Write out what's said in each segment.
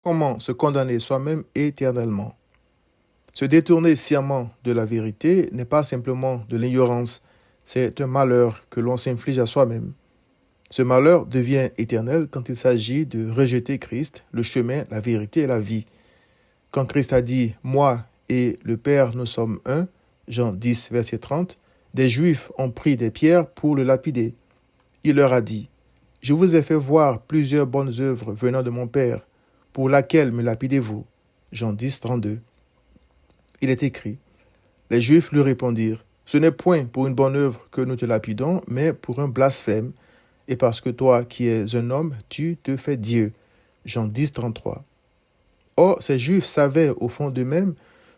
Comment se condamner soi-même éternellement? Se détourner sciemment de la vérité n'est pas simplement de l'ignorance, c'est un malheur que l'on s'inflige à soi-même. Ce malheur devient éternel quand il s'agit de rejeter Christ, le chemin, la vérité et la vie. Quand Christ a dit « Moi et le Père, nous sommes un », Jean 10, verset 30, des Juifs ont pris des pierres pour le lapider. Il leur a dit « Je vous ai fait voir plusieurs bonnes œuvres venant de mon Père, pour laquelle me lapidez-vous » Jean 10, 32. Il est écrit « Les Juifs lui répondirent « Ce n'est point pour une bonne œuvre que nous te lapidons, mais pour un blasphème, et parce que toi qui es un homme, tu te fais Dieu. » Jean 10, 33. Or, ces Juifs savaient au fond d'eux-mêmes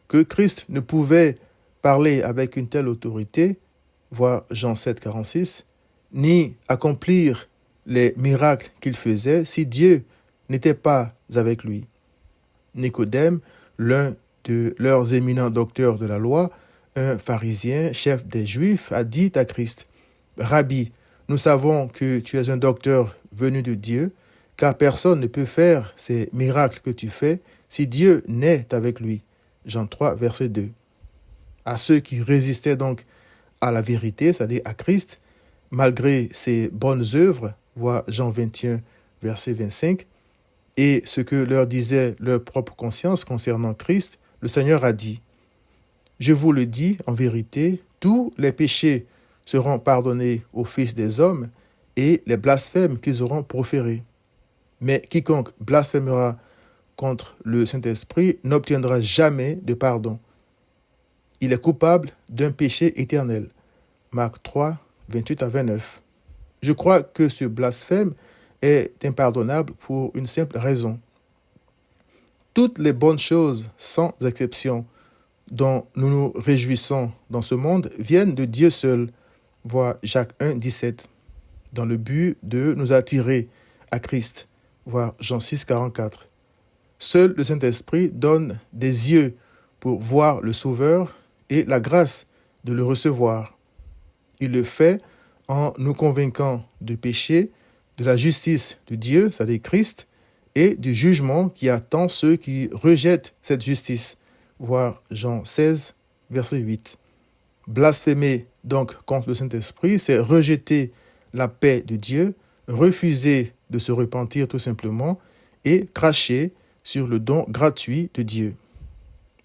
que Christ ne pouvait parler avec une telle autorité, voir Jean 7, 46, ni accomplir les miracles qu'il faisait si Dieu n'était pas avec lui. Nicodème, l'un de leurs éminents docteurs de la loi, un pharisien, chef des Juifs, a dit à Christ, « Rabbi, nous savons que tu es un docteur venu de Dieu, car personne ne peut faire ces miracles que tu fais si Dieu n'est avec lui. » Jean 3, verset 2. À ceux qui résistaient donc à la vérité, c'est-à-dire à Christ, malgré ses bonnes œuvres, voir Jean 21, verset 25, et ce que leur disait leur propre conscience concernant Christ, le Seigneur a dit, « Je vous le dis en vérité, tous les péchés seront pardonnés aux fils des hommes et les blasphèmes qu'ils auront proférés. Mais quiconque blasphémera contre le Saint-Esprit n'obtiendra jamais de pardon. Il est coupable d'un péché éternel. » Marc 3, 28 à 29. Je crois que ce blasphème est impardonnable pour une simple raison. Toutes les bonnes choses, sans exception, dont nous nous réjouissons dans ce monde, viennent de Dieu seul, voir Jacques 1, 17, dans le but de nous attirer à Christ, voir Jean 6, 44. Seul le Saint-Esprit donne des yeux pour voir le Sauveur et la grâce de le recevoir. Il le fait en nous convainquant du péché, de la justice de Dieu, c'est-à-dire Christ, et du jugement qui attend ceux qui rejettent cette justice, voir Jean 16, verset 8. Blasphémer donc contre le Saint-Esprit, c'est rejeter la paix de Dieu, refuser de se repentir tout simplement et cracher sur le don gratuit de Dieu.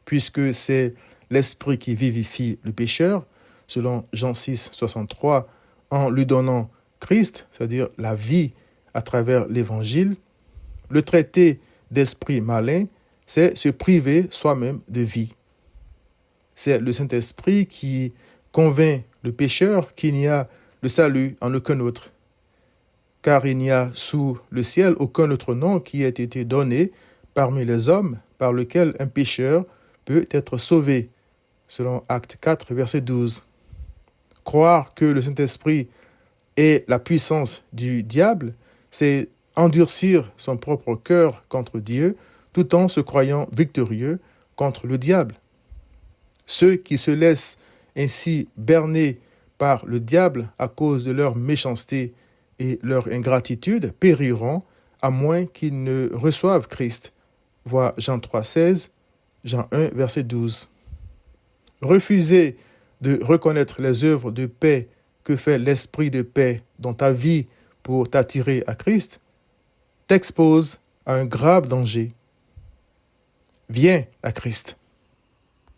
Puisque c'est l'Esprit qui vivifie le pécheur, selon Jean 6, 63, en lui donnant Christ, c'est-à-dire la vie à travers l'Évangile, le traité d'esprit malin, c'est se priver soi-même de vie. C'est le Saint-Esprit qui convainc le pécheur qu'il n'y a le salut en aucun autre, car il n'y a sous le ciel aucun autre nom qui ait été donné parmi les hommes par lequel un pécheur peut être sauvé, selon Acte 4, verset 12. Croire que le Saint-Esprit est la puissance du diable, c'est endurcir son propre cœur contre Dieu tout en se croyant victorieux contre le diable. Ceux qui se laissent ainsi berner par le diable à cause de leur méchanceté et leur ingratitude périront à moins qu'ils ne reçoivent Christ. Voir Jean 3, 16, Jean 1, verset 12. Refuser de reconnaître les œuvres de paix que fait l'esprit de paix dans ta vie pour t'attirer à Christ t'expose à un grave danger. Viens à Christ.